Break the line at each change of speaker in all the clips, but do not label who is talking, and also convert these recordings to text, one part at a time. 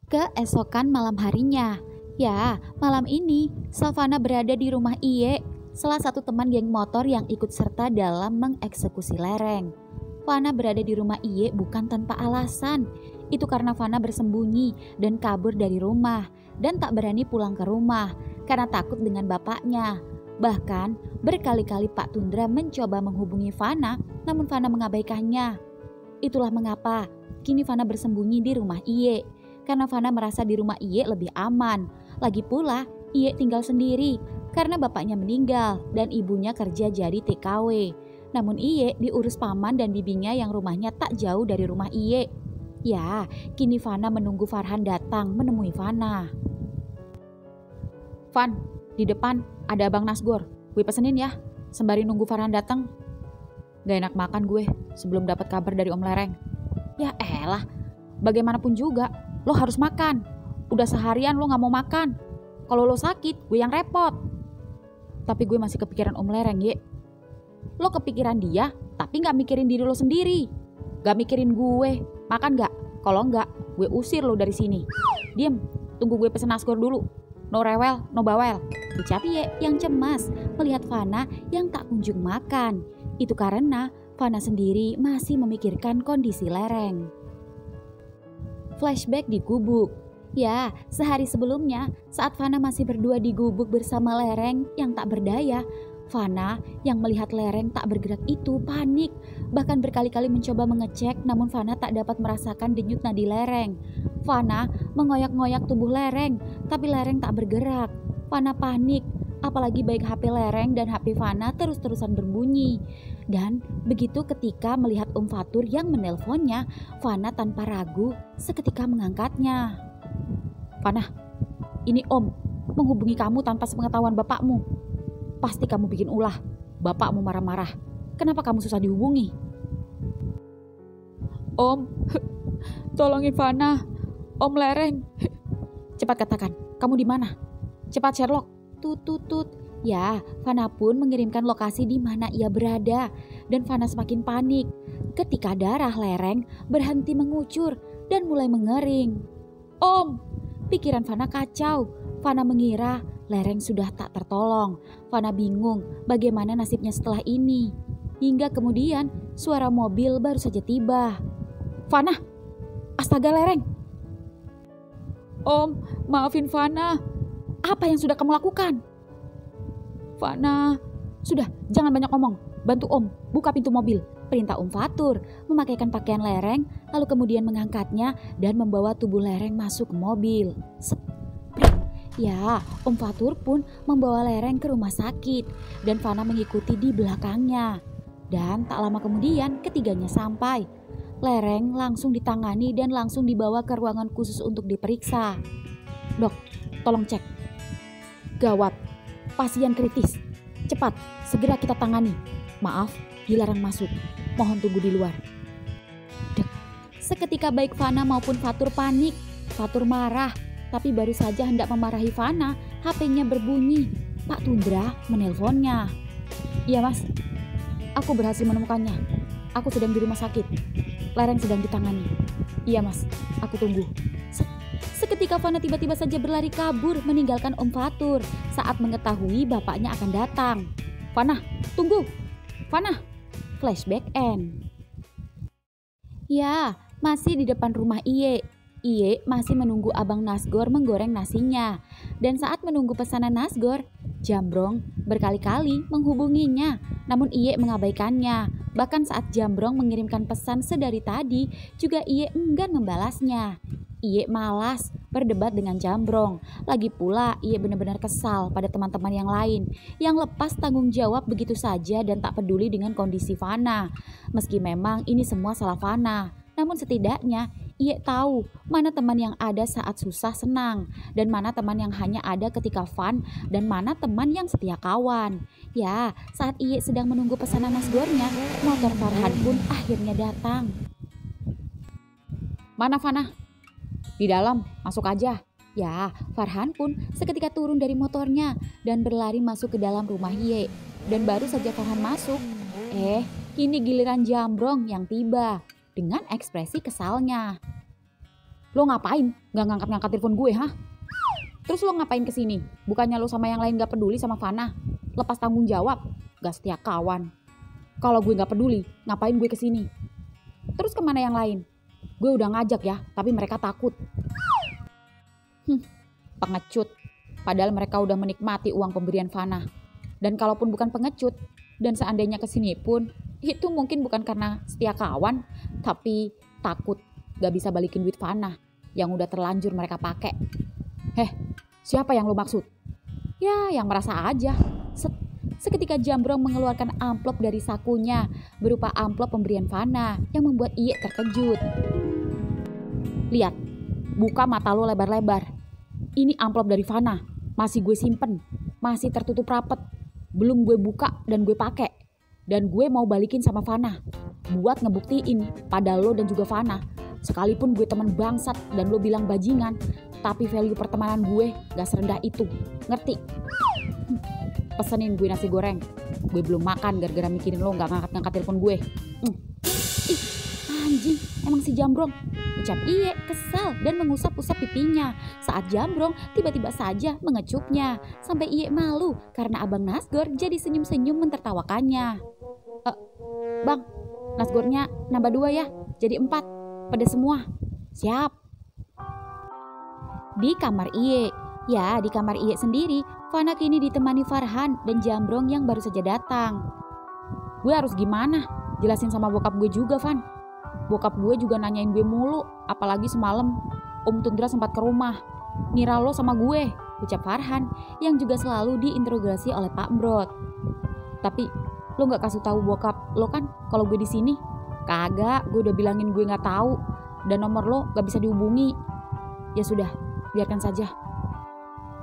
Keesokan malam harinya, ya malam ini Savana berada di rumah Iye, salah satu teman geng motor yang ikut serta dalam mengeksekusi lereng. Fana berada di rumah Iye bukan tanpa alasan. Itu karena Fana bersembunyi dan kabur dari rumah dan tak berani pulang ke rumah karena takut dengan bapaknya. Bahkan berkali-kali Pak Tundra mencoba menghubungi Fana, namun Fana mengabaikannya. Itulah mengapa kini Fana bersembunyi di rumah Iye, karena Fana merasa di rumah Iye lebih aman. Lagi pula Iye tinggal sendiri karena bapaknya meninggal dan ibunya kerja jadi TKW. Namun Iye diurus paman dan bibinya yang rumahnya tak jauh dari rumah Iye. Ya, kini Fana menunggu Farhan datang menemui Fana.
Van, di depan ada Abang Nasgor. Gue pesenin ya, sembari nunggu Farhan datang. Gak enak makan gue sebelum dapat kabar dari Om Lereng.
Ya elah, bagaimanapun juga lo harus makan. Udah seharian lo gak mau makan. Kalau lo sakit, gue yang repot.
Tapi gue masih kepikiran Om Lereng, Ye.
Lo kepikiran dia, tapi gak mikirin diri lo sendiri. Gak mikirin gue. Makan gak? Kalau enggak, gue usir lo dari sini. Diem, tunggu gue pesen Nasgor dulu. No rewel, no bawel. Ucap Ye yang cemas melihat Fana yang tak kunjung makan. Itu karena Fana sendiri masih memikirkan kondisi lereng. Flashback di gubuk. Ya, sehari sebelumnya saat Fana masih berdua di gubuk bersama lereng yang tak berdaya, Fana yang melihat lereng tak bergerak itu panik. Bahkan berkali-kali mencoba mengecek, namun Fana tak dapat merasakan denyut nadi lereng. Fana mengoyak-ngoyak tubuh lereng, tapi lereng tak bergerak. Fana panik, apalagi baik HP lereng dan HP Fana terus-terusan berbunyi. Dan begitu ketika melihat Om Fatur yang menelponnya, Fana tanpa ragu seketika mengangkatnya.
Fana, ini Om menghubungi kamu tanpa sepengetahuan bapakmu. Pasti kamu bikin ulah. Bapakmu marah-marah. Kenapa kamu susah dihubungi?
Om, tolongin Fana. Om Lereng.
Cepat katakan, kamu di mana? Cepat Sherlock.
Tut. Ya, Fana pun mengirimkan lokasi di mana ia berada. Dan Fana semakin panik ketika darah lereng berhenti mengucur dan mulai mengering. Om, pikiran Fana kacau. Fana mengira lereng sudah tak tertolong. Fana bingung bagaimana nasibnya setelah ini. Hingga kemudian suara mobil baru saja tiba.
Fana, astaga lereng.
Om, maafin Fana.
Apa yang sudah kamu lakukan?
Fana,
sudah jangan banyak ngomong. Bantu Om, buka pintu mobil.
Perintah Om Fatur memakaikan pakaian lereng lalu kemudian mengangkatnya dan membawa tubuh lereng masuk ke mobil. Ya, Om Fatur pun membawa lereng ke rumah sakit dan Fana mengikuti di belakangnya. Dan tak lama kemudian ketiganya sampai. Lereng langsung ditangani dan langsung dibawa ke ruangan khusus untuk diperiksa.
Dok, tolong cek. Gawat, pasien kritis. Cepat, segera kita tangani. Maaf, dilarang masuk. Mohon tunggu di luar.
Dek, seketika baik Fana maupun Fatur panik. Fatur marah. Tapi baru saja hendak memarahi Fana, HP-nya berbunyi. Pak Tundra menelponnya.
Iya mas, aku berhasil menemukannya. Aku sedang di rumah sakit. Lereng sedang ditangani. Iya mas, aku tunggu.
Seketika Fana tiba-tiba saja berlari kabur meninggalkan Om Fatur saat mengetahui bapaknya akan datang.
Fana, tunggu. Fana.
Flashback end. Ya, masih di depan rumah Iye. Iye masih menunggu Abang Nasgor menggoreng nasinya. Dan saat menunggu pesanan Nasgor, Jambrong berkali-kali menghubunginya. Namun Iye mengabaikannya. Bahkan saat Jambrong mengirimkan pesan sedari tadi, juga Iye enggan membalasnya. Iye malas berdebat dengan Jambrong. Lagi pula Iye benar-benar kesal pada teman-teman yang lain yang lepas tanggung jawab begitu saja dan tak peduli dengan kondisi Fana. Meski memang ini semua salah Fana, namun setidaknya Iye tahu mana teman yang ada saat susah senang dan mana teman yang hanya ada ketika fun dan mana teman yang setia kawan. Ya, saat Iye sedang menunggu pesanan Nasgornya, motor Farhan pun akhirnya datang.
Mana Fana? Di dalam, masuk aja.
Ya, Farhan pun seketika turun dari motornya dan berlari masuk ke dalam rumah Iye. Dan baru saja Farhan masuk, kini giliran Jambrong yang tiba dengan ekspresi kesalnya.
Lo ngapain gak ngangkat-ngangkat telepon gue, hah? Terus lo ngapain kesini? Bukannya lo sama yang lain gak peduli sama Fana? Lepas tanggung jawab, gak setia kawan. Kalau gue gak peduli, ngapain gue kesini? Terus kemana yang lain? Gue udah ngajak ya, tapi mereka takut. Pengecut. Padahal mereka udah menikmati uang pemberian Fana. Dan kalaupun bukan pengecut, dan seandainya kesini pun, itu mungkin bukan karena setia kawan, tapi takut gak bisa balikin duit Fana yang udah terlanjur mereka pakai. Siapa yang lo maksud? Ya, yang merasa aja. Seketika Jambrong mengeluarkan amplop dari sakunya berupa amplop pemberian Fana yang membuat Iye terkejut. Lihat, buka mata lo lebar-lebar. Ini amplop dari Fana, masih gue simpen, masih tertutup rapet. Belum gue buka dan gue pakai. Dan gue mau balikin sama Fana buat ngebuktiin pada lo dan juga Fana. Sekalipun gue teman bangsat dan lo bilang bajingan, tapi value pertemanan gue gak serendah itu. Ngerti? Pesenin gue nasi goreng. Gue belum makan gara-gara mikirin lo gak ngangkat-ngangkat telepon gue. Ih, anjing, emang si Jambrong. Ucap Iye kesal dan mengusap-usap pipinya saat Jambrong tiba-tiba saja mengecupnya. Sampai Iye malu karena Abang Nasgor jadi senyum-senyum mentertawakannya. Bang, Nasgornya nambah 2 ya, jadi 4. Pedes semua. Siap. Di kamar Iye. Ya, di kamar Iye sendiri, Fana kini ditemani Farhan dan Jambrong yang baru saja datang. Gue harus gimana? Jelasin sama bokap gue juga, Van. Bokap gue juga nanyain gue mulu, apalagi semalam Om Tundra sempat ke rumah. Ngira lo sama gue, ucap Farhan yang juga selalu diinterogasi oleh Pak Mbrot. Tapi lo nggak kasih tahu bokap lo kan kalau gue di sini? Kagak, gue udah bilangin gue nggak tahu dan nomor lo nggak bisa dihubungi. Ya sudah, biarkan saja.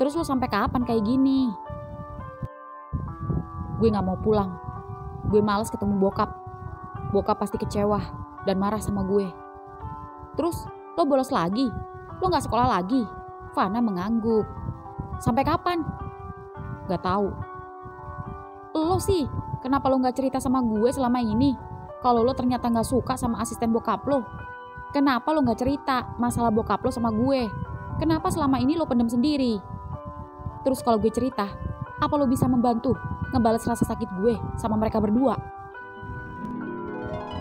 Terus lo sampai kapan kayak gini? Gue nggak mau pulang. Gue males ketemu bokap. Bokap pasti kecewa dan marah sama gue. Terus lo bolos lagi? Lo nggak sekolah lagi? Fana mengangguk. Sampai kapan? Gak tahu. Lo sih, kenapa lo nggak cerita sama gue selama ini? Kalau lo ternyata gak suka sama asisten bokap lo, kenapa lo gak cerita masalah bokap lo sama gue? Kenapa selama ini lo pendam sendiri? Terus kalau gue cerita, apa lo bisa membantu ngebales rasa sakit gue sama mereka berdua?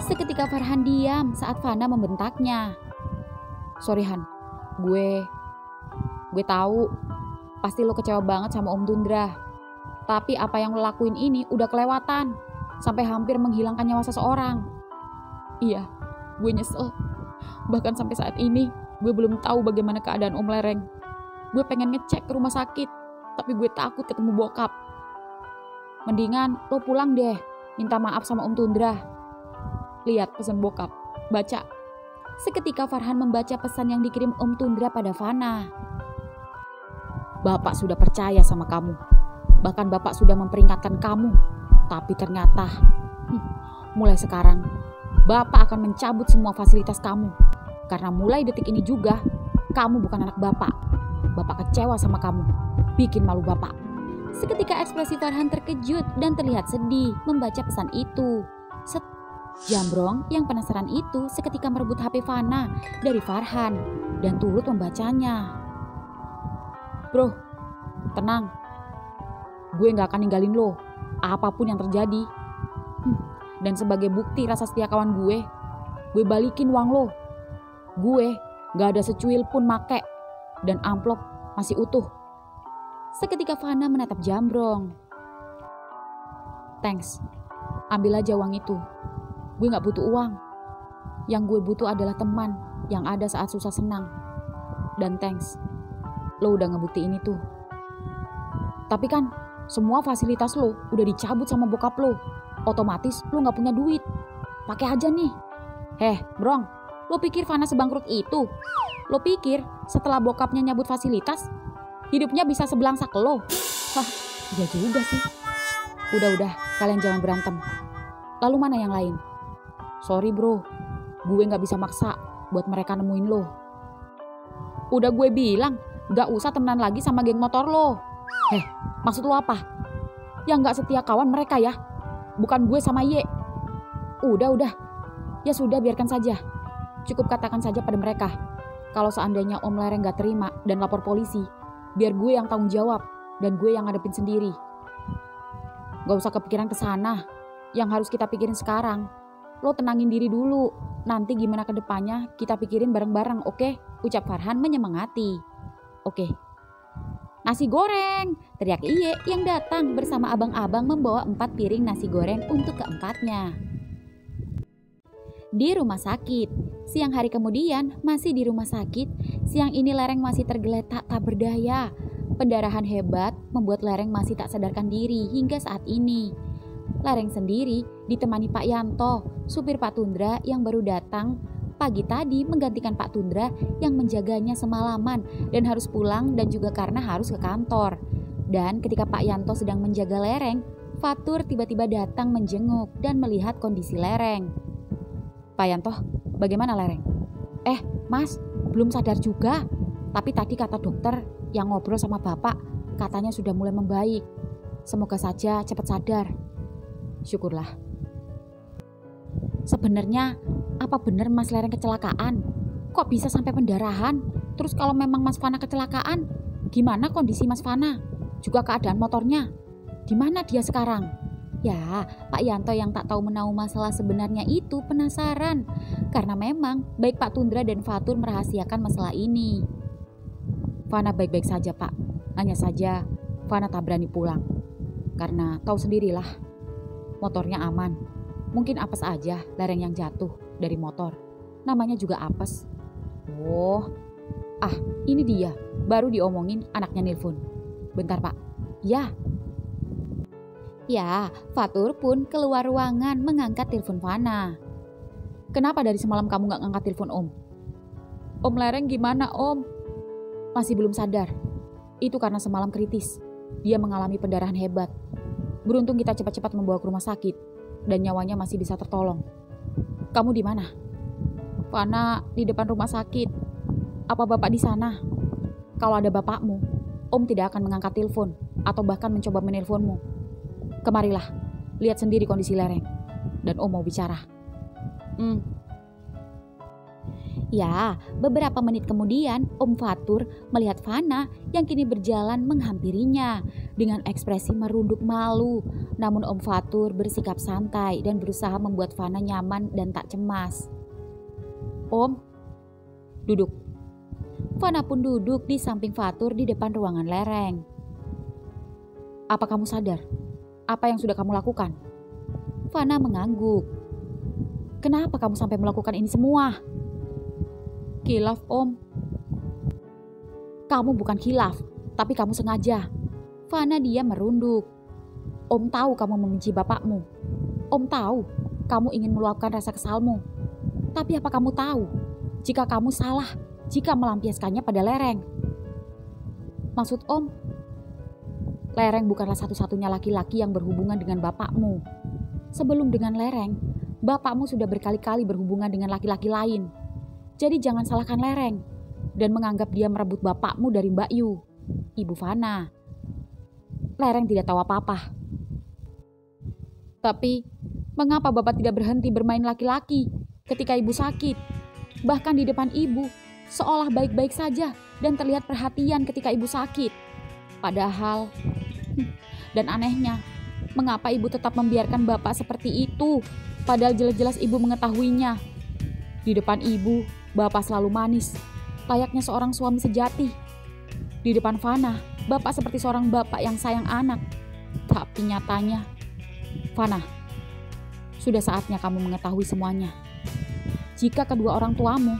Seketika Farhan diam saat Fana membentaknya. Sorry Han, gue tahu pasti lo kecewa banget sama Om Tundra. Tapi apa yang lo lakuin ini udah kelewatan. Sampai hampir menghilangkan nyawa seseorang. Iya, gue nyesel. Bahkan sampai saat ini, gue belum tahu bagaimana keadaan Om Lereng. Gue pengen ngecek ke rumah sakit, tapi gue takut ketemu bokap. Mendingan lo pulang deh, minta maaf sama Om Tundra. Lihat pesan bokap, baca. Seketika Farhan membaca pesan yang dikirim Om Tundra pada Fana. Bapak sudah percaya sama kamu. Bahkan Bapak sudah memperingatkan kamu. Tapi ternyata, mulai sekarang, Bapak akan mencabut semua fasilitas kamu. Karena mulai detik ini juga, kamu bukan anak Bapak. Bapak kecewa sama kamu, bikin malu Bapak. Seketika ekspresi Farhan terkejut dan terlihat sedih membaca pesan itu. Jambrong yang penasaran itu seketika merebut HP Fana dari Farhan dan turut membacanya. Bro, tenang. Gue gak akan ninggalin lo. Apapun yang terjadi. Dan sebagai bukti rasa setia kawan gue balikin uang lo. Gue gak ada secuil pun make. Dan amplop masih utuh. Seketika Fana menatap Jambrong. Thanks. Ambil aja uang itu. Gue gak butuh uang. Yang gue butuh adalah teman yang ada saat susah senang. Dan thanks. Lo udah ngebuktiin itu. Tapi kan semua fasilitas lo udah dicabut sama bokap lo. Otomatis lo gak punya duit. Pakai aja nih. Brong, lo pikir Fana sebangkrut itu? Lo pikir setelah bokapnya nyabut fasilitas, hidupnya bisa sebelangsak lo? Hah, iya juga sih. Udah, kalian jangan berantem. Lalu mana yang lain? Sorry bro, gue gak bisa maksa buat mereka nemuin lo. Udah gue bilang, gak usah temenan lagi sama geng motor lo. Maksud lo apa? Yang gak setia kawan mereka ya? Bukan gue sama Ye. Udah. Ya sudah, biarkan saja. Cukup katakan saja pada mereka. Kalau seandainya Om Lereng gak terima dan lapor polisi, biar gue yang tanggung jawab dan gue yang ngadepin sendiri. Gak usah kepikiran ke sana. Yang harus kita pikirin sekarang, lo tenangin diri dulu. Nanti gimana ke depannya kita pikirin bareng-bareng, oke? Ucap Farhan menyemangati. Oke. Nasi goreng, teriak Iye yang datang bersama abang-abang membawa 4 piring nasi goreng untuk keempatnya. Di rumah sakit, siang hari kemudian masih di rumah sakit, siang ini Lereng masih tergeletak tak berdaya. Pendarahan hebat membuat Lereng masih tak sadarkan diri hingga saat ini. Lereng sendiri ditemani Pak Yanto, supir Pak Tundra yang baru datang pagi tadi menggantikan Pak Tundra yang menjaganya semalaman dan harus pulang dan juga karena harus ke kantor. Dan ketika Pak Yanto sedang menjaga Lereng, Fatur tiba-tiba datang menjenguk dan melihat kondisi Lereng. Pak Yanto, bagaimana Lereng? Mas, belum sadar juga. Tapi tadi kata dokter yang ngobrol sama Bapak, katanya sudah mulai membaik. Semoga saja cepat sadar. Syukurlah. Sebenarnya apa benar Mas Lereng kecelakaan? Kok bisa sampai pendarahan? Terus kalau memang Mas Fana kecelakaan, gimana kondisi Mas Fana? Juga keadaan motornya? Di mana dia sekarang? Ya, Pak Yanto yang tak tahu menahu masalah sebenarnya itu penasaran. Karena memang baik Pak Tundra dan Fatur merahasiakan masalah ini. Fana baik-baik saja Pak. Hanya saja Fana tak berani pulang. Karena tahu sendirilah, motornya aman. Mungkin apes aja Lereng yang jatuh dari motor. Namanya juga apes. Oh, ini dia. Baru diomongin anaknya nelpon. Bentar Pak. Ya, Fatur pun keluar ruangan mengangkat telepon Fana. Kenapa dari semalam kamu gak ngangkat telepon Om? Om Lereng gimana Om? Masih belum sadar. Itu karena semalam kritis. Dia mengalami pendarahan hebat. Beruntung kita cepat-cepat membawa ke rumah sakit dan nyawanya masih bisa tertolong. Kamu di mana? Fana di depan rumah sakit. Apa Bapak di sana? Kalau ada bapakmu, Om tidak akan mengangkat telepon atau bahkan mencoba menelponmu. Kemarilah, lihat sendiri kondisi Lereng. Dan Om mau bicara. Ya, beberapa menit kemudian Om Fatur melihat Fana yang kini berjalan menghampirinya dengan ekspresi merunduk malu. Namun Om Fatur bersikap santai dan berusaha membuat Fana nyaman dan tak cemas. Om, duduk. Fana pun duduk di samping Fatur di depan ruangan Lereng. Apa kamu sadar? Apa yang sudah kamu lakukan? Fana mengangguk. Kenapa kamu sampai melakukan ini semua? Khilaf Om. Kamu bukan khilaf, tapi kamu sengaja. Fana dia merunduk. Om tahu kamu membenci bapakmu. Om tahu kamu ingin meluapkan rasa kesalmu. Tapi apa kamu tahu jika kamu salah jika melampiaskannya pada Lereng? Maksud Om? Lereng bukanlah satu-satunya laki-laki yang berhubungan dengan bapakmu. Sebelum dengan Lereng, bapakmu sudah berkali-kali berhubungan dengan laki-laki lain. Jadi jangan salahkan Lereng dan menganggap dia merebut bapakmu dari Mbak Yu, Ibu Fana. Lereng tidak tahu apa-apa. Tapi, mengapa Bapak tidak berhenti bermain laki-laki ketika Ibu sakit? Bahkan di depan Ibu, seolah baik-baik saja dan terlihat perhatian ketika Ibu sakit. Padahal, dan anehnya, mengapa Ibu tetap membiarkan Bapak seperti itu? Padahal jelas-jelas Ibu mengetahuinya. Di depan Ibu, Bapak selalu manis, layaknya seorang suami sejati. Di depan Fana, Bapak seperti seorang bapak yang sayang anak. Tapi nyatanya, Fana, sudah saatnya kamu mengetahui semuanya. Jika kedua orang tuamu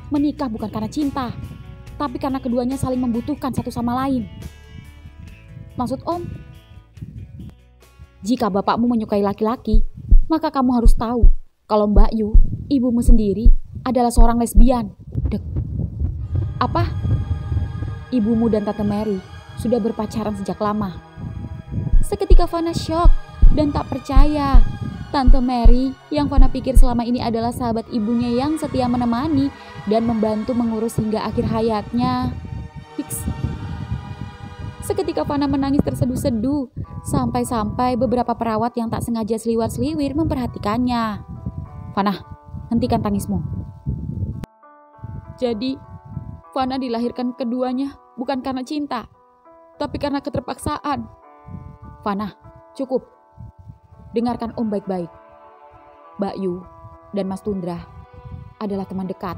menikah bukan karena cinta, tapi karena keduanya saling membutuhkan satu sama lain. Maksud Om, jika bapakmu menyukai laki-laki, maka kamu harus tahu kalau Mbak Yu, ibumu sendiri, adalah seorang lesbian. Apa? Ibumu dan Tante Mary sudah berpacaran sejak lama. Seketika Fana syok dan tak percaya. Tante Mary yang Fana pikir selama ini adalah sahabat ibunya yang setia menemani dan membantu mengurus hingga akhir hayatnya. Fix. Seketika Fana menangis terseduh-seduh, sampai-sampai beberapa perawat yang tak sengaja seliwar-seliwir memperhatikannya. Fana, hentikan tangismu. Jadi, Fana dilahirkan keduanya bukan karena cinta, tapi karena keterpaksaan. Fana, cukup. Dengarkan Om baik-baik. Mbak Yu dan Mas Tundra adalah teman dekat.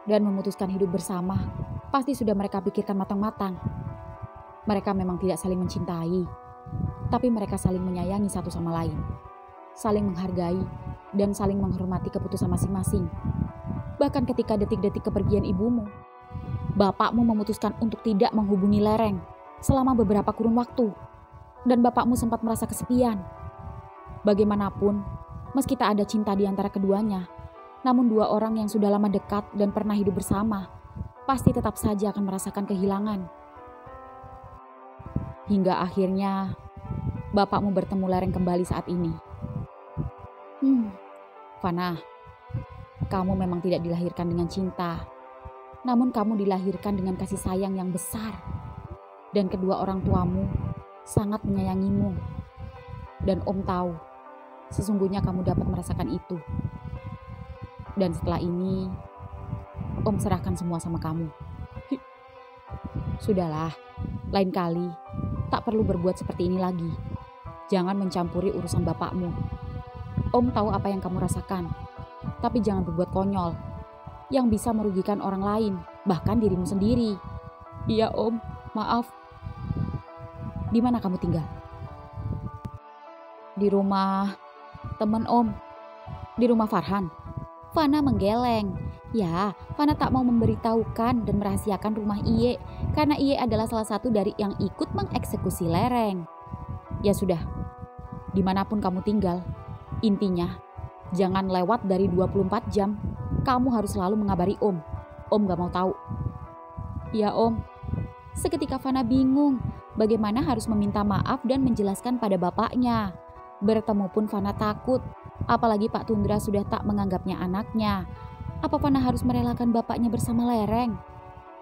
Dan memutuskan hidup bersama, pasti sudah mereka pikirkan matang-matang. Mereka memang tidak saling mencintai, tapi mereka saling menyayangi satu sama lain. Saling menghargai dan saling menghormati keputusan masing-masing. Bahkan ketika detik-detik kepergian ibumu, bapakmu memutuskan untuk tidak menghubungi Lereng selama beberapa kurun waktu. Dan bapakmu sempat merasa kesepian. Bagaimanapun, meski tak ada cinta di antara keduanya, namun dua orang yang sudah lama dekat dan pernah hidup bersama, pasti tetap saja akan merasakan kehilangan. Hingga akhirnya, bapakmu bertemu Lereng kembali saat ini. Fana, kamu memang tidak dilahirkan dengan cinta, namun kamu dilahirkan dengan kasih sayang yang besar. Dan kedua orang tuamu sangat menyayangimu. Dan Om tahu, sesungguhnya kamu dapat merasakan itu. Dan setelah ini, Om serahkan semua sama kamu. Sudahlah, lain kali tak perlu berbuat seperti ini lagi. Jangan mencampuri urusan bapakmu. Om tahu apa yang kamu rasakan, tapi jangan berbuat konyol yang bisa merugikan orang lain, bahkan dirimu sendiri. Iya Om, maaf. Di mana kamu tinggal? Di rumah teman Om. Di rumah Farhan.
Fana menggeleng. Ya, Fana tak mau memberitahukan dan merahasiakan rumah Iye, karena Iye adalah salah satu dari yang ikut mengeksekusi Lereng.
Ya sudah, dimanapun kamu tinggal, intinya jangan lewat dari 24 jam. Kamu harus selalu mengabari Om. Om gak mau tahu. Ya Om.
Seketika Fana bingung bagaimana harus meminta maaf dan menjelaskan pada bapaknya. Bertemu pun Fana takut, apalagi Pak Tundra sudah tak menganggapnya anaknya. Apa Fana harus merelakan bapaknya bersama Lereng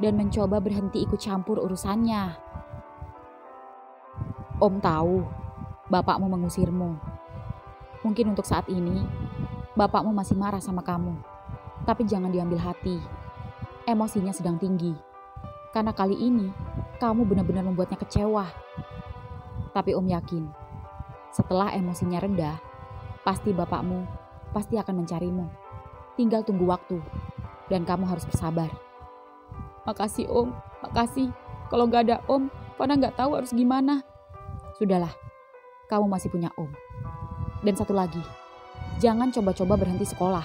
dan mencoba berhenti ikut campur urusannya?
Om tahu bapakmu mengusirmu. Mungkin untuk saat ini bapakmu masih marah sama kamu, tapi jangan diambil hati. Emosinya sedang tinggi, karena kali ini kamu benar-benar membuatnya kecewa. Tapi Om yakin, setelah emosinya reda, pasti bapakmu pasti akan mencarimu. Tinggal tunggu waktu, dan kamu harus bersabar. Makasih Om, makasih. Kalau gak ada Om, Fana gak tahu harus gimana. Sudahlah, kamu masih punya Om. Dan satu lagi, jangan coba-coba berhenti sekolah,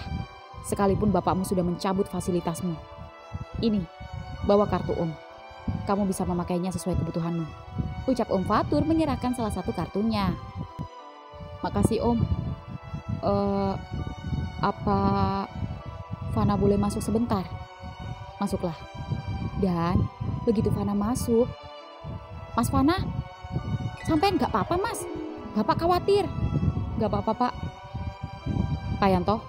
sekalipun bapakmu sudah mencabut fasilitasmu. Ini, bawa kartu Om. Kamu bisa memakainya sesuai kebutuhanmu.
Ucap Om Fatur menyerahkan salah satu kartunya.
Makasih Om. Apa Fana boleh masuk sebentar? Masuklah. Dan begitu Fana masuk, Mas Fana, sampean gak apa-apa Mas? Bapak khawatir. Gak apa-apa Pak. Pak Yanto,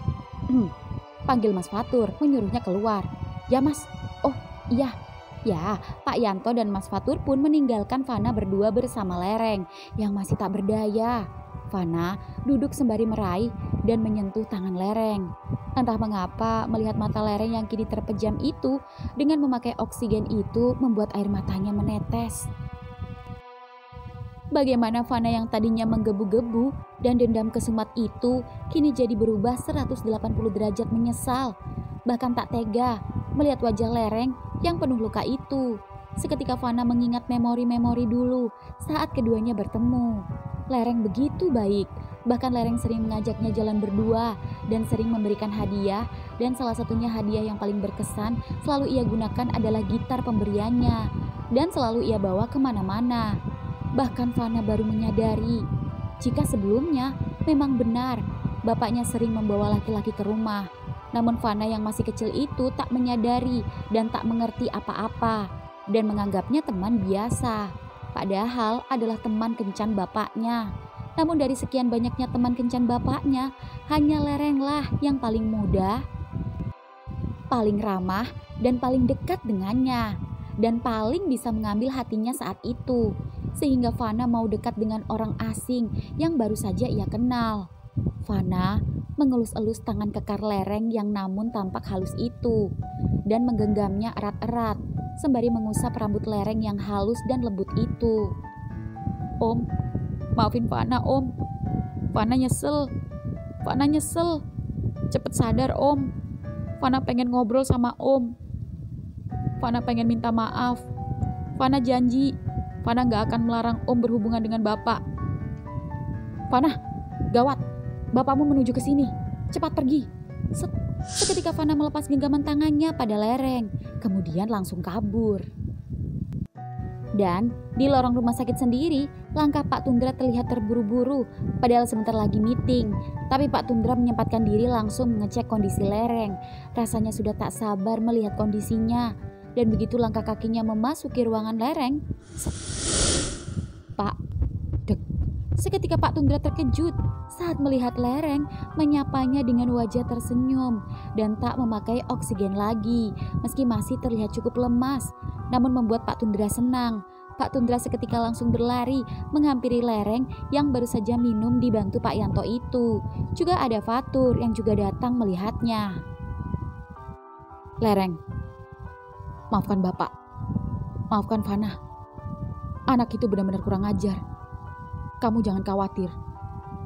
panggil Mas Fatur, menyuruhnya keluar. Ya Mas.
Oh iya. Ya, Pak Yanto dan Mas Fatur pun meninggalkan Fana berdua bersama Lereng yang masih tak berdaya. Fana duduk sembari meraih dan menyentuh tangan Lereng. Entah mengapa melihat mata Lereng yang kini terpejam itu dengan memakai oksigen itu membuat air matanya menetes. Bagaimana Fana yang tadinya menggebu-gebu dan dendam kesumat itu kini jadi berubah 180 derajat menyesal. Bahkan tak tega melihat wajah Lereng yang penuh luka itu. Seketika Fana mengingat memori-memori dulu saat keduanya bertemu. Lereng begitu baik, bahkan Lereng sering mengajaknya jalan berdua dan sering memberikan hadiah, dan salah satunya hadiah yang paling berkesan selalu ia gunakan adalah gitar pemberiannya dan selalu ia bawa kemana-mana. Bahkan Fana baru menyadari jika sebelumnya memang benar bapaknya sering membawa laki-laki ke rumah. Namun Fana yang masih kecil itu tak menyadari dan tak mengerti apa-apa dan menganggapnya teman biasa. Padahal adalah teman kencan bapaknya. Namun dari sekian banyaknya teman kencan bapaknya, hanya Lerenglah yang paling muda, paling ramah, dan paling dekat dengannya. Dan paling bisa mengambil hatinya saat itu. Sehingga Fana mau dekat dengan orang asing yang baru saja ia kenal. Fana mengelus-elus tangan kekar lereng yang namun tampak halus itu, dan menggenggamnya erat-erat, sembari mengusap rambut lereng yang halus dan lembut itu.
Om, maafin Fana Om. Fana nyesel. Cepet sadar Om. Fana pengen ngobrol sama Om. Fana pengen minta maaf. Fana janji, Fana gak akan melarang Om berhubungan dengan Bapak. Fana, gawat. Bapakmu menuju ke sini. Cepat pergi.
Seketika Fana melepas genggaman tangannya pada lereng, kemudian langsung kabur. Dan di lorong rumah sakit sendiri, langkah Pak Tundra terlihat terburu-buru, padahal sebentar lagi meeting. Tapi Pak Tundra menyempatkan diri langsung mengecek kondisi lereng. Rasanya sudah tak sabar melihat kondisinya. Dan begitu langkah kakinya memasuki ruangan lereng, Pak, dek. Seketika Pak Tundra terkejut saat melihat lereng menyapanya dengan wajah tersenyum dan tak memakai oksigen lagi, meski masih terlihat cukup lemas. Namun membuat Pak Tundra senang. Pak Tundra seketika langsung berlari menghampiri lereng yang baru saja minum dibantu Pak Yanto itu. Juga ada Fatur yang juga datang melihatnya.
Lereng, maafkan Bapak. Maafkan Fana. Anak itu benar-benar kurang ajar. Kamu jangan khawatir.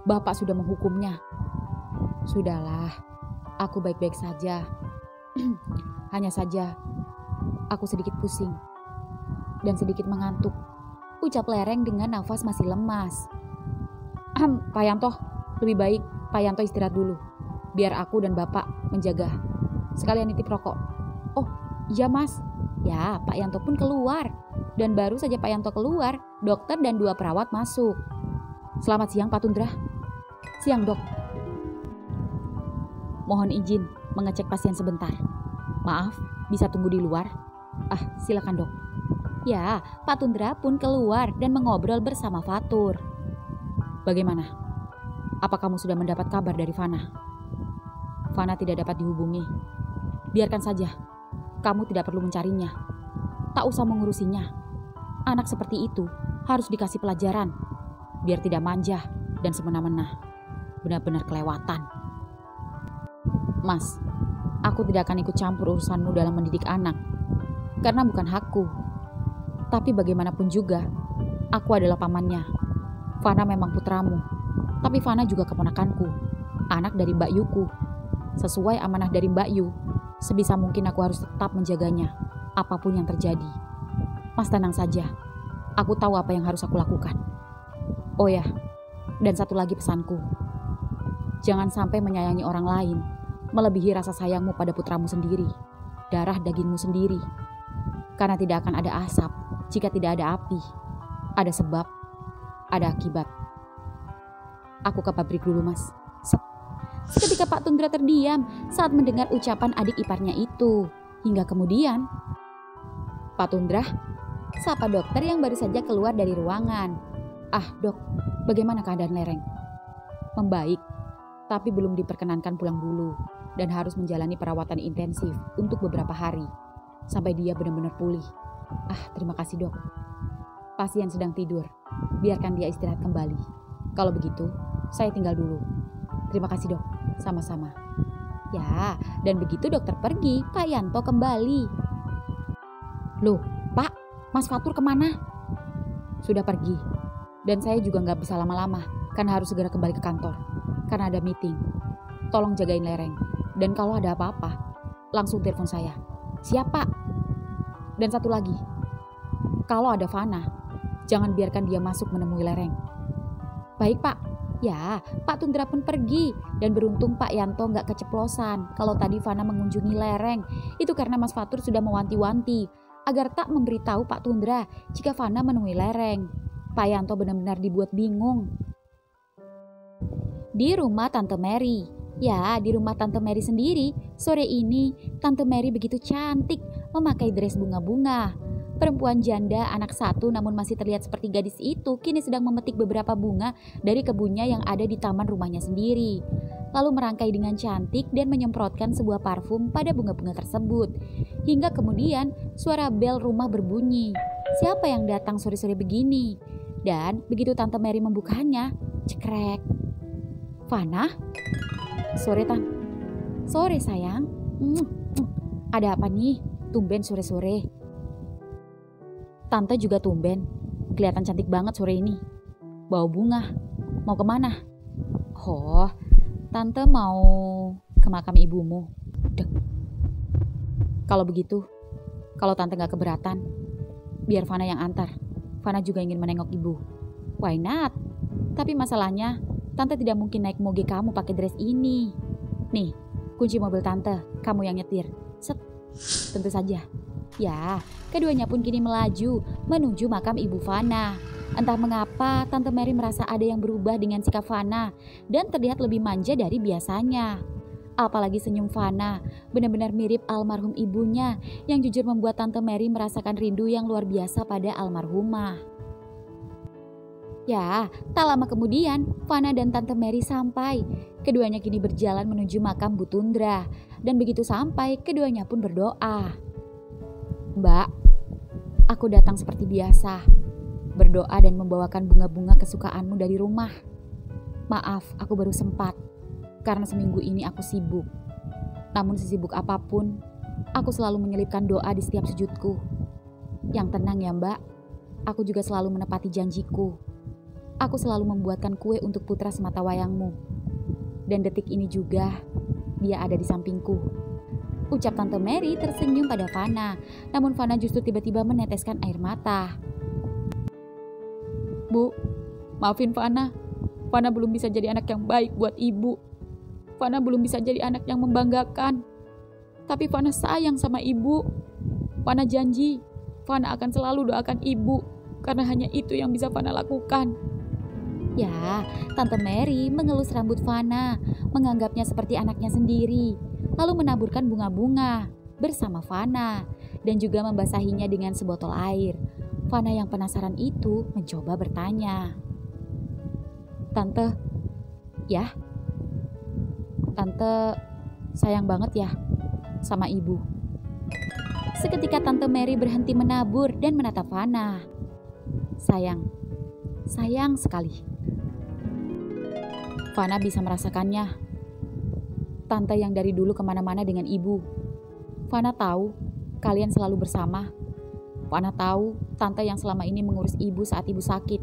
Bapak sudah menghukumnya. Sudahlah, aku baik-baik saja. Hanya saja, aku sedikit pusing dan sedikit mengantuk,
ucap lereng dengan nafas masih lemas.
Pak Yanto, lebih baik Pak Yanto istirahat dulu. Biar aku dan Bapak menjaga. Sekalian nitip rokok. Oh, iya Mas.
Ya, Pak Yanto pun keluar. Dan baru saja Pak Yanto keluar, dokter dan 2 perawat masuk.
Selamat siang Pak Tundra. Siang Dok. Mohon izin mengecek pasien sebentar. Maaf, bisa tunggu di luar? Silakan Dok.
Ya, Pak Tundra pun keluar dan mengobrol bersama Fatur.
Bagaimana? Apa kamu sudah mendapat kabar dari Fana? Fana tidak dapat dihubungi. Biarkan saja. Kamu tidak perlu mencarinya. Tak usah mengurusinya. Anak seperti itu harus dikasih pelajaran. Biar tidak manja dan semena-mena. Benar-benar kelewatan. Mas, aku tidak akan ikut campur urusanmu dalam mendidik anak. Karena bukan hakku. Tapi bagaimanapun juga, aku adalah pamannya. Fana memang putramu. Tapi Fana juga keponakanku. Anak dari Mbak Yuku. Sesuai amanah dari Mbak Yu, sebisa mungkin aku harus tetap menjaganya. Apapun yang terjadi. Mas tenang saja. Aku tahu apa yang harus aku lakukan. Oh ya, dan satu lagi pesanku. Jangan sampai menyayangi orang lain melebihi rasa sayangmu pada putramu sendiri, darah dagingmu sendiri. Karena tidak akan ada asap jika tidak ada api. Ada sebab, ada akibat. Aku ke pabrik dulu Mas.
Seketika Pak Tundra terdiam saat mendengar ucapan adik iparnya itu. Hingga kemudian,
Pak Tundra,
sapa dokter yang baru saja keluar dari ruangan.
Dok, bagaimana keadaan lereng? Membaik, tapi belum diperkenankan pulang dulu dan harus menjalani perawatan intensif untuk beberapa hari sampai dia benar-benar pulih. Terima kasih Dok. Pasien sedang tidur, biarkan dia istirahat kembali. Kalau begitu, saya tinggal dulu. Terima kasih Dok, sama-sama.
Ya, dan begitu dokter pergi, Pak Yanto kembali.
Loh, Pak, Mas Fatur kemana? Sudah pergi. Dan saya juga gak bisa lama-lama, karena harus segera kembali ke kantor. Karena ada meeting. Tolong jagain lereng. Dan kalau ada apa-apa, langsung telepon saya. Siap Pak. Dan satu lagi, kalau ada Fana, jangan biarkan dia masuk menemui lereng.
Baik Pak. Ya, Pak Tundra pun pergi. Dan beruntung Pak Yanto gak keceplosan kalau tadi Fana mengunjungi lereng. Itu karena Mas Fatur sudah mewanti-wanti agar tak memberitahu Pak Tundra jika Fana menemui lereng. Pak Yanto benar-benar dibuat bingung. Di rumah Tante Mary. Ya, di rumah Tante Mary sendiri, sore ini Tante Mary begitu cantik memakai dress bunga-bunga. Perempuan janda anak 1 namun masih terlihat seperti gadis itu kini sedang memetik beberapa bunga dari kebunnya yang ada di taman rumahnya sendiri. Lalu merangkai dengan cantik dan menyemprotkan sebuah parfum pada bunga-bunga tersebut. Hingga kemudian suara bel rumah berbunyi. Siapa yang datang sore-sore begini? Dan begitu Tante Mary membukanya, cekrek. Fana?
Sore, Tan.
Sore, sayang.
Ada apa nih? Tumben sore-sore.
Tante juga tumben. Kelihatan cantik banget sore ini. Bawa bunga. Mau kemana?
Oh, Tante mau ke makam ibumu. Dek. Kalau begitu, kalau Tante gak keberatan, biar Fana yang antar. Fana juga ingin menengok ibu.
Why not? Tapi masalahnya, Tante tidak mungkin naik moge kamu pakai dress ini. Nih, kunci mobil Tante, kamu yang nyetir. Set. Tentu saja. Ya, keduanya pun kini melaju menuju makam Ibu Fana. Entah mengapa Tante Mary merasa ada yang berubah dengan sikap Fana dan terlihat lebih manja dari biasanya. Apalagi senyum Fana benar-benar mirip almarhum ibunya yang jujur membuat Tante Mary merasakan rindu yang luar biasa pada almarhumah. Ya, tak lama kemudian Fana dan Tante Mary sampai. Keduanya kini berjalan menuju makam Bu Tundra. Dan begitu sampai, keduanya pun berdoa.
Mbak, aku datang seperti biasa, berdoa dan membawakan bunga-bunga kesukaanmu dari rumah. Maaf, aku baru sempat, karena seminggu ini aku sibuk. Namun sesibuk apapun, aku selalu menyelipkan doa di setiap sujudku. Yang tenang ya Mbak, aku juga selalu menepati janjiku. Aku selalu membuatkan kue untuk putra sematawayangmu. Dan detik ini juga, dia ada di sampingku.
Ucap Tante Mary tersenyum pada Fana, namun Fana justru tiba-tiba meneteskan air mata.
Bu, maafin Fana. Fana belum bisa jadi anak yang baik buat ibu. Fana belum bisa jadi anak yang membanggakan. Tapi Fana sayang sama ibu. Fana janji, Fana akan selalu doakan ibu, karena hanya itu yang bisa Fana lakukan.
Ya, Tante Mary mengelus rambut Fana, menganggapnya seperti anaknya sendiri. Lalu menaburkan bunga-bunga bersama Fana dan juga membasahinya dengan sebotol air. Fana yang penasaran itu mencoba bertanya.
Tante,
ya?
Tante sayang banget ya sama ibu.
Seketika Tante Mary berhenti menabur dan menatap Fana. Sayang sekali.
Fana bisa merasakannya. Tante yang dari dulu kemana-mana dengan ibu. Fana tahu kalian selalu bersama. Fana tahu tante yang selama ini mengurus ibu saat ibu sakit.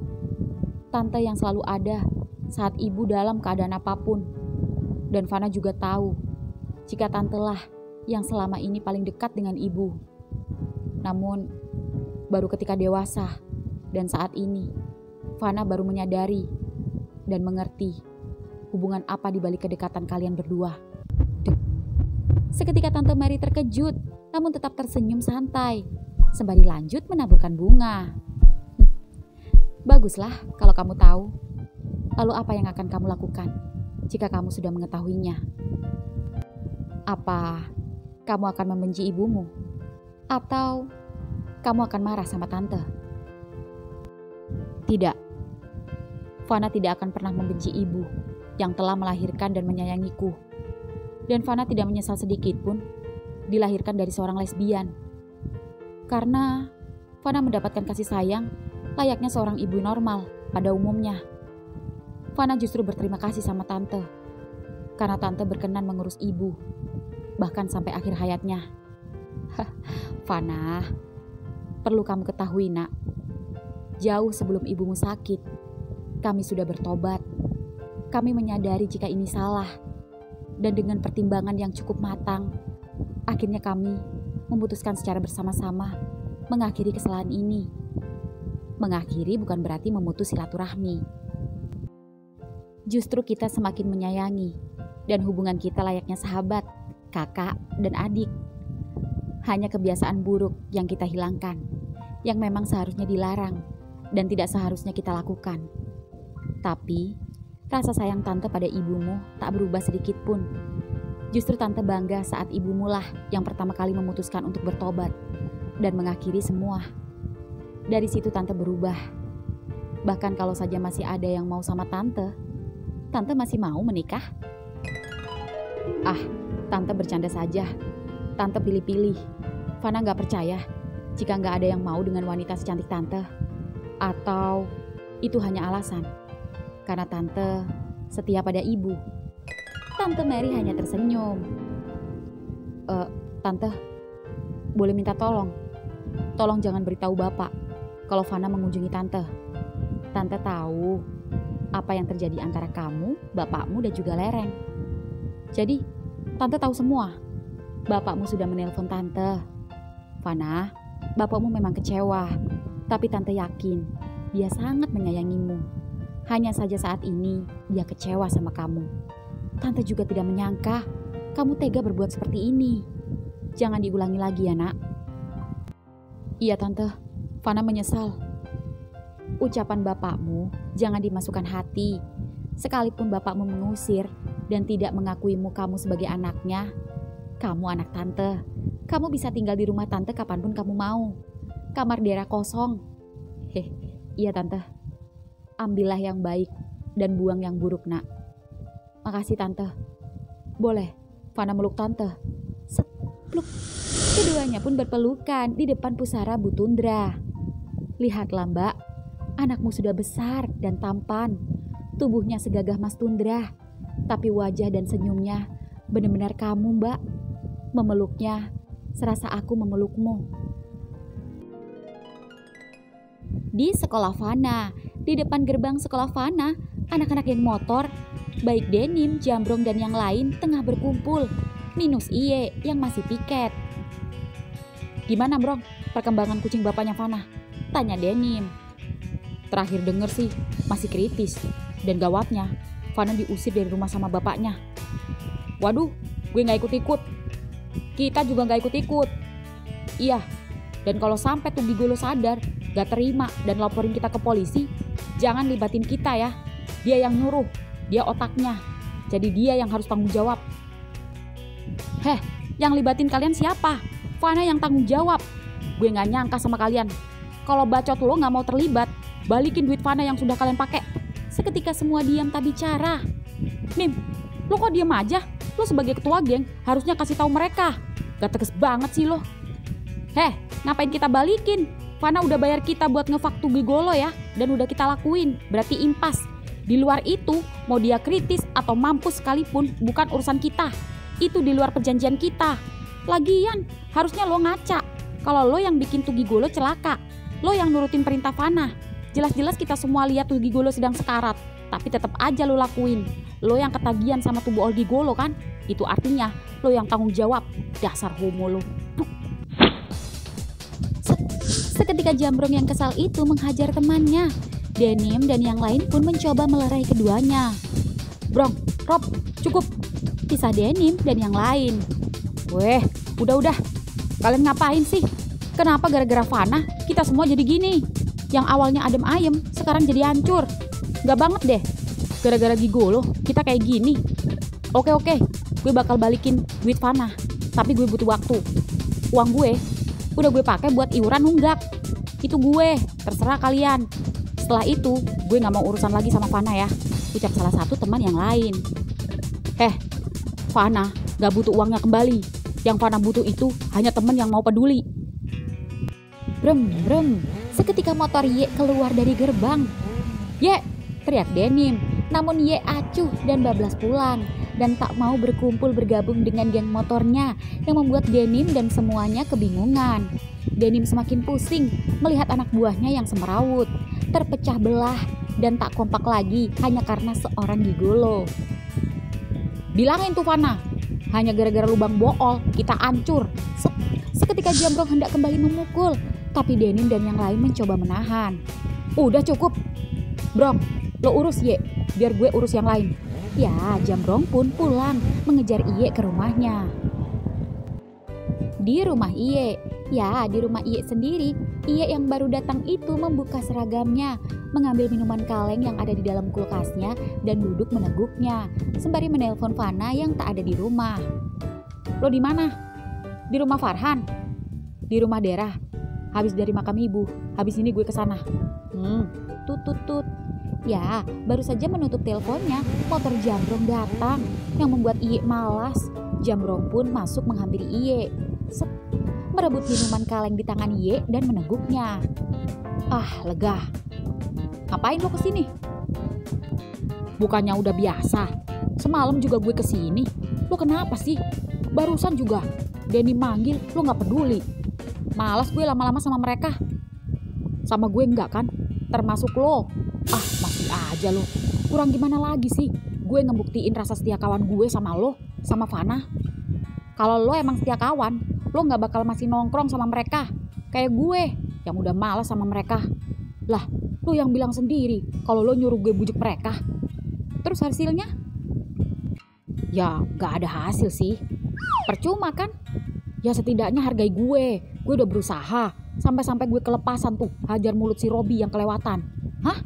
Tante yang selalu ada saat ibu dalam keadaan apapun. Dan Fana juga tahu jika tante lah yang selama ini paling dekat dengan ibu. Namun baru ketika dewasa dan saat ini Fana baru menyadari dan mengerti hubungan apa di balik kedekatan kalian berdua.
Seketika Tante Mary terkejut, namun tetap tersenyum santai, sembari lanjut menaburkan bunga.
Baguslah kalau kamu tahu. Lalu apa yang akan kamu lakukan jika kamu sudah mengetahuinya? Apa kamu akan membenci ibumu? Atau kamu akan marah sama tante? Tidak. Fana tidak akan pernah membenci ibu yang telah melahirkan dan menyayangiku. Dan Fana tidak menyesal sedikit pun dilahirkan dari seorang lesbian. Karena Fana mendapatkan kasih sayang layaknya seorang ibu normal pada umumnya. Fana justru berterima kasih sama tante. Karena tante berkenan mengurus ibu, bahkan sampai akhir hayatnya. Fana, perlu kamu ketahui nak, jauh sebelum ibumu sakit, kami sudah bertobat. Kami menyadari jika ini salah. Dan dengan pertimbangan yang cukup matang, akhirnya kami memutuskan secara bersama-sama mengakhiri kesalahan ini. Mengakhiri bukan berarti memutus silaturahmi. Justru kita semakin menyayangi dan hubungan kita layaknya sahabat, kakak, dan adik. Hanya kebiasaan buruk yang kita hilangkan, yang memang seharusnya dilarang dan tidak seharusnya kita lakukan. Tapi rasa sayang tante pada ibumu tak berubah sedikit pun. Justru tante bangga saat ibumu lah yang pertama kali memutuskan untuk bertobat dan mengakhiri semua. Dari situ tante berubah. Bahkan kalau saja masih ada yang mau sama tante masih mau menikah. Ah, tante bercanda saja. Tante pilih-pilih. Fana gak percaya jika gak ada yang mau dengan wanita secantik tante. Atau itu hanya alasan karena tante setia pada ibu.
Tante Mary hanya tersenyum.
Tante, boleh minta tolong? Tolong jangan beritahu Bapak kalau Fana mengunjungi Tante. Tante tahu apa yang terjadi antara kamu, bapakmu, dan juga Lereng. Jadi, Tante tahu semua. Bapakmu sudah menelpon Tante. Fana, bapakmu memang kecewa, tapi Tante yakin dia sangat menyayangimu. Hanya saja saat ini dia kecewa sama kamu. Tante juga tidak menyangka kamu tega berbuat seperti ini. Jangan diulangi lagi ya, Nak. Iya, Tante. Fana menyesal. Ucapan bapakmu jangan dimasukkan hati. Sekalipun bapakmu mengusir dan tidak mengakuimu kamu sebagai anaknya, kamu anak Tante. Kamu bisa tinggal di rumah Tante kapanpun kamu mau. Kamar daerah kosong. Iya Tante. Ambillah yang baik dan buang yang buruk, Nak. Makasih Tante. Boleh Fana meluk Tante. Sepluk. Keduanya pun berpelukan di depan pusara Bu Tundra. Lihatlah Mbak, anakmu sudah besar dan tampan. Tubuhnya segagah Mas Tundra. Tapi wajah dan senyumnya benar-benar kamu Mbak. Memeluknya serasa aku memelukmu. Di sekolah Fana, di depan gerbang sekolah Fana, anak-anak geng motor, baik Denim, Jambrong dan yang lain tengah berkumpul. Minus Iye yang masih piket. Gimana Brong, perkembangan kucing bapaknya Fana? Tanya Denim. Terakhir denger sih masih kritis. Dan gawatnya, Fana diusir dari rumah sama bapaknya. Waduh, gue gak ikut-ikut. Kita juga gak ikut-ikut. Iya, dan kalau sampai tuh Gigolo sadar, gak terima dan laporin kita ke polisi, jangan libatin kita ya. Dia yang nyuruh, dia otaknya. Jadi dia yang harus tanggung jawab. Yang libatin kalian siapa? Fana yang tanggung jawab. Gue gak nyangka sama kalian. Kalau bacot lo gak mau terlibat, balikin duit Fana yang sudah kalian pakai. Seketika semua diam tak bicara. Mim, lo kok diam aja? Lo sebagai ketua geng harusnya kasih tahu mereka. Gak tegas banget sih lo. Ngapain kita balikin? Fana udah bayar kita buat ngefaktu Gigolo ya. Dan udah kita lakuin, berarti impas. Di luar itu, mau dia kritis atau mampus sekalipun, bukan urusan kita. Itu di luar perjanjian kita. Lagian, harusnya lo ngaca. Kalau lo yang bikin tuh Gigolo celaka. Lo yang nurutin perintah Fana. Jelas-jelas kita semua lihat tuh Gigolo sedang sekarat. Tapi tetap aja lo lakuin. Lo yang ketagihan sama tubuh Ol Gigolo kan? Itu artinya lo yang tanggung jawab. Dasar homo lo. Seketika Jambrong yang kesal itu menghajar temannya. Denim dan yang lain pun mencoba melerai keduanya. Brong, Rob, cukup. Pisah Denim dan yang lain. Weh, udah. Kalian ngapain sih? Kenapa gara-gara Fana kita semua jadi gini? Yang awalnya adem ayem, sekarang jadi hancur. Gak banget deh. Gara-gara Gigolo, kita kayak gini. Oke, gue bakal balikin duit Fana. Tapi gue butuh waktu. Uang gue udah gue pakai buat iuran nunggak. Itu gue, terserah kalian. Setelah itu, gue gak mau urusan lagi sama Fana ya. Ucap salah satu teman yang lain. Fana gak butuh uangnya kembali. Yang Fana butuh itu hanya teman yang mau peduli. Brem. Seketika motor Ye keluar dari gerbang. Ye, teriak Denim. Namun Ye acuh dan bablas pulang. Dan tak mau berkumpul bergabung dengan geng motornya. Yang membuat Denim dan semuanya kebingungan. Denim semakin pusing melihat anak buahnya yang semrawut, terpecah belah dan tak kompak lagi hanya karena seorang Gigolo. Bilangin tuh Fana, hanya gara-gara lubang bool kita hancur. Seketika Jambrong hendak kembali memukul, tapi Denim dan yang lain mencoba menahan. Udah cukup. Brong, lo urus Ye, biar gue urus yang lain. Ya, Jambrong pun pulang mengejar Iye ke rumahnya. Di rumah Iye, di rumah Iye sendiri, Iye yang baru datang itu membuka seragamnya, mengambil minuman kaleng yang ada di dalam kulkasnya dan duduk meneguknya, sembari menelpon Fana yang tak ada di rumah. Lo di mana? Di rumah Farhan? Di rumah Dera? Habis dari makam ibu, habis ini gue kesana. Tut. Ya, baru saja menutup teleponnya, motor Jambrong datang yang membuat Iye malas. Jambrong pun masuk menghampiri Iye. Merebut minuman kaleng di tangan Iye dan meneguknya. Lega. Ngapain lo kesini? Bukannya udah biasa? Semalam juga gue kesini. Lo kenapa sih? Barusan juga Denny manggil, lo gak peduli. Malas gue lama-lama sama mereka. Sama gue enggak kan? Termasuk lo. Ah, masih aja lo. Kurang gimana lagi sih? Gue ngebuktiin rasa setia kawan gue sama lo, sama Fana. Kalau lo emang setia kawan, lo gak bakal masih nongkrong sama mereka. Kayak gue, yang udah malas sama mereka. Lah, lo yang bilang sendiri kalau lo nyuruh gue bujuk mereka. Terus hasilnya? Ya, gak ada hasil sih. Percuma kan? Ya setidaknya hargai gue. Gue udah berusaha. Sampai-sampai gue kelepasan tuh hajar mulut si Robi yang kelewatan. Hah?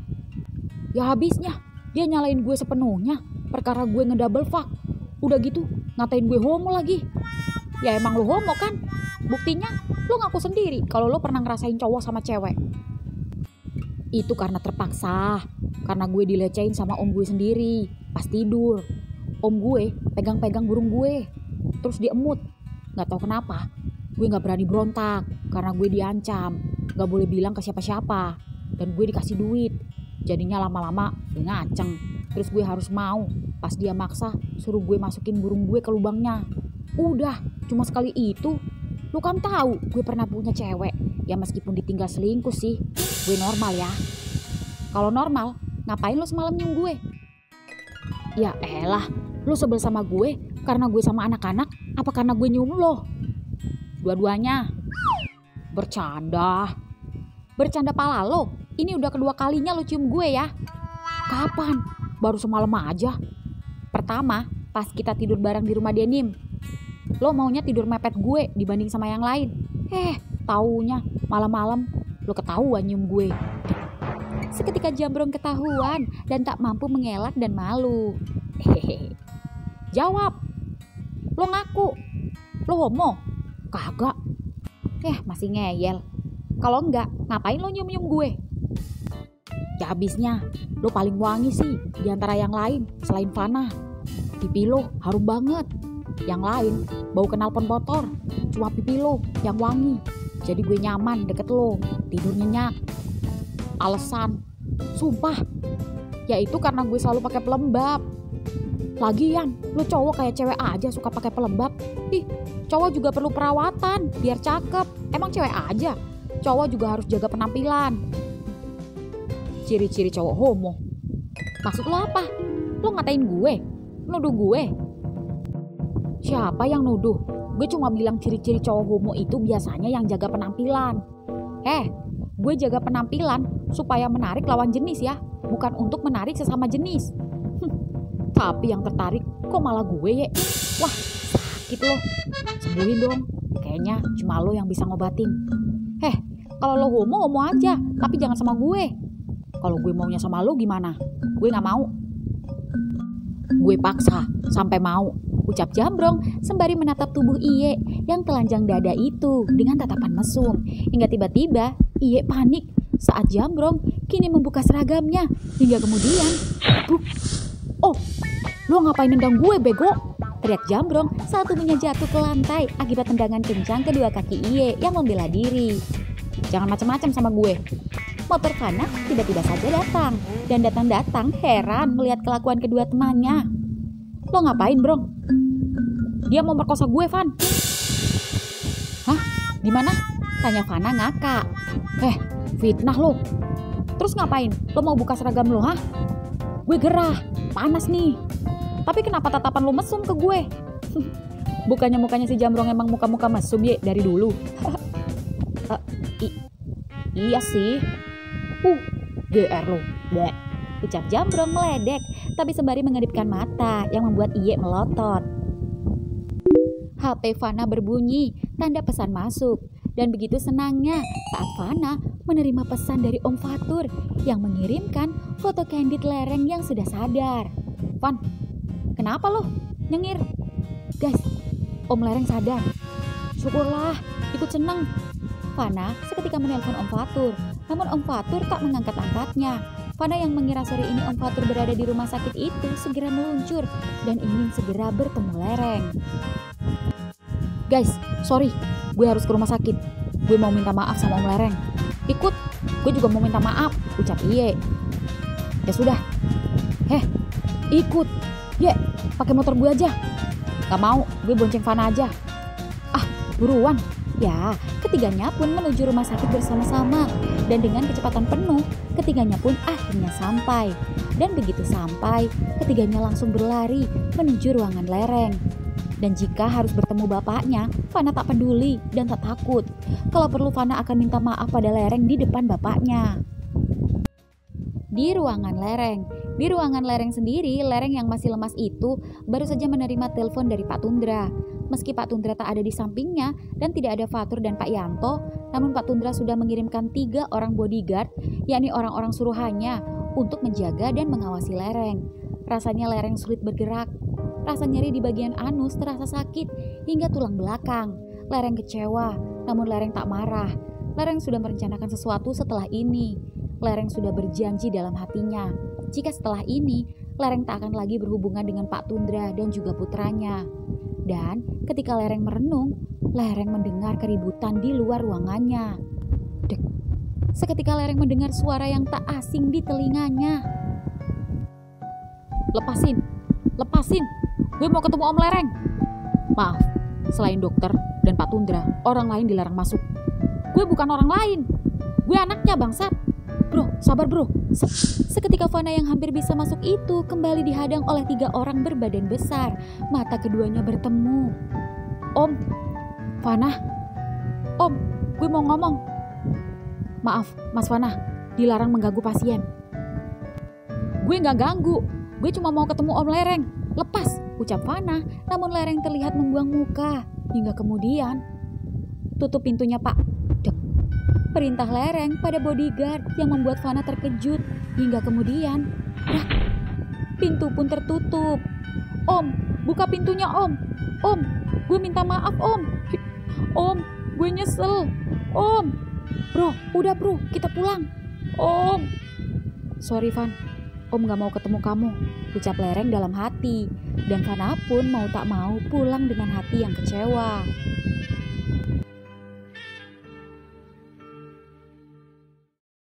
Ya habisnya dia nyalain gue sepenuhnya perkara gue ngedouble fuck. Udah gitu ngatain gue homo lagi. Ya emang lo homo kan? Buktinya lo ngaku sendiri kalau lo pernah ngerasain cowok sama cewek. Itu karena terpaksa. Karena gue dilecehin sama om gue sendiri pas tidur. Om gue pegang-pegang burung gue, terus diemut. Gak tahu kenapa, gue gak berani berontak karena gue diancam. Gak boleh bilang ke siapa-siapa. Dan gue dikasih duit. Jadinya lama-lama gue ngaceng. Terus gue harus mau. Pas dia maksa suruh gue masukin burung gue ke lubangnya. Udah, cuma sekali itu. Lu kan tahu gue pernah punya cewek. Ya meskipun ditinggal selingkuh sih, gue normal ya. Kalau normal, ngapain lu semalam nyium gue? Ya elah, lu sebel sama gue karena gue sama anak-anak apa karena gue nyium lo? Dua-duanya. Bercanda. Bercanda pala lo. Ini udah kedua kalinya lo cium gue ya. Kapan? Baru semalam aja. Pertama, pas kita tidur bareng di rumah Denim. Lo maunya tidur mepet gue dibanding sama yang lain. Taunya malam-malam lo ketahuan nyium gue. Seketika Jambrong ketahuan dan tak mampu mengelak dan malu. Jawab. Lo ngaku. Lo homo? Kagak. Masih ngeyel. Kalau enggak, ngapain lo nyium-nyium gue? Ya habisnya, lo paling wangi sih di antara yang lain selain Fana. Pipi lo harum banget. Yang lain bau knalpot motor. Cuma pipi lo yang wangi. Jadi gue nyaman deket lo, tidur nyenyak. Alasan, sumpah, yaitu karena gue selalu pakai pelembab. Lagian, lo cowok kayak cewek aja suka pakai pelembab. Cowok juga perlu perawatan biar cakep. Emang cewek aja, cowok juga harus jaga penampilan. Ciri-ciri cowok homo. Maksud lo apa? Lo ngatain gue? Nuduh gue? Siapa yang nuduh? Gue cuma bilang ciri-ciri cowok homo itu biasanya yang jaga penampilan. Gue jaga penampilan supaya menarik lawan jenis ya, bukan untuk menarik sesama jenis. Tapi yang tertarik kok malah gue ya. Wah, sakit lo. Sembuhin dong. Kayaknya cuma lo yang bisa ngobatin. Kalau lo homo aja, tapi jangan sama gue. Kalau gue maunya sama lo gimana? Gue gak mau. Gue paksa sampai mau, ucap Jambrong sembari menatap tubuh Iye yang telanjang dada itu dengan tatapan mesum. Hingga tiba-tiba Iye panik saat Jambrong kini membuka seragamnya. Hingga kemudian, "Oh, lo ngapain nendang gue, bego?" teriak Jambrong saat tubuhnya jatuh ke lantai akibat tendangan kencang kedua kaki Iye yang membela diri. "Jangan macam-macam sama gue." Motor Fana tiba-tiba saja datang. Dan datang-datang heran melihat kelakuan kedua temannya. "Lo ngapain, Brong?" "Dia mau merkosa gue, Van." "Hah? Gimana?" tanya Fana ngakak. Fitnah lo. "Terus ngapain? Lo mau buka seragam lo, hah?" "Gue gerah, panas nih." "Tapi kenapa tatapan lo mesum ke gue?" Bukannya mukanya si Jambrong emang muka-muka mesum ya dari dulu. Iya sih. GR lo. Bleh. Ucap Jambrong meledek, tapi sembari mengedipkan mata yang membuat Iye melotot. HP Fana berbunyi, tanda pesan masuk. Dan begitu senangnya saat Fana menerima pesan dari Om Fatur yang mengirimkan foto candid lereng yang sudah sadar. "Van, kenapa lo nyengir?" "Guys, Om Lereng sadar." "Syukurlah, ikut seneng." Fana seketika menelpon Om Fatur, namun Om Fatur tak mengangkat-angkatnya. Fana yang mengira sore ini Om Fatur berada di rumah sakit itu segera meluncur dan ingin segera bertemu Lereng. "Guys, sorry, gue harus ke rumah sakit. Gue mau minta maaf sama Om Lereng." "Ikut, gue juga mau minta maaf," ucap Iye. "Ya sudah." Ikut. Ye, pakai motor gue aja. Gak mau, gue bonceng Fana aja. Ah, buruan.
Ya, ketiganya pun menuju rumah sakit bersama-sama. Dan dengan kecepatan penuh, ketiganya pun akhirnya sampai. Dan begitu sampai, ketiganya langsung berlari menuju ruangan lereng. Dan jika harus bertemu bapaknya, Fana tak peduli dan tak takut. Kalau perlu Fana akan minta maaf pada lereng di depan bapaknya. Di ruangan lereng sendiri, lereng yang masih lemas itu baru saja menerima telepon dari Pak Tundra. Meski Pak Tundra tak ada di sampingnya dan tidak ada Fatur dan Pak Yanto, namun Pak Tundra sudah mengirimkan 3 orang bodyguard, yakni orang-orang suruhannya, untuk menjaga dan mengawasi lereng. Rasanya lereng sulit bergerak. Rasa nyeri di bagian anus terasa sakit hingga tulang belakang. Lereng kecewa, namun lereng tak marah. Lereng sudah merencanakan sesuatu setelah ini. Lereng sudah berjanji dalam hatinya, jika setelah ini, lereng tak akan lagi berhubungan dengan Pak Tundra dan juga putranya. Dan ketika lereng merenung, lereng mendengar keributan di luar ruangannya. Dek, seketika lereng mendengar suara yang tak asing di telinganya. Lepasin, gue mau ketemu Om Lereng. Maaf, selain dokter dan Pak Tundra, orang lain dilarang masuk. Gue bukan orang lain, gue anaknya bangsat. Bro, sabar bro. Seketika Fana yang hampir bisa masuk itu kembali dihadang oleh 3 orang berbadan besar. Mata keduanya bertemu. Om, Fana. Om, gue mau ngomong. Maaf, Mas Fana, dilarang mengganggu pasien. Gue gak ganggu, gue cuma mau ketemu Om Lereng. Lepas, ucap Fana, namun Lereng terlihat membuang muka. Hingga kemudian, tutup pintunya Pak. Perintah Lereng pada bodyguard yang membuat Fana terkejut. Hingga kemudian, pintu pun tertutup. Om, buka pintunya Om. Om, gue minta maaf Om. Om, gue nyesel. Om. Bro, udah bro, kita pulang. Om. Sorry Van, Om gak mau ketemu kamu, ucap Lereng dalam hati. Dan Fana pun mau tak mau pulang dengan hati yang kecewa.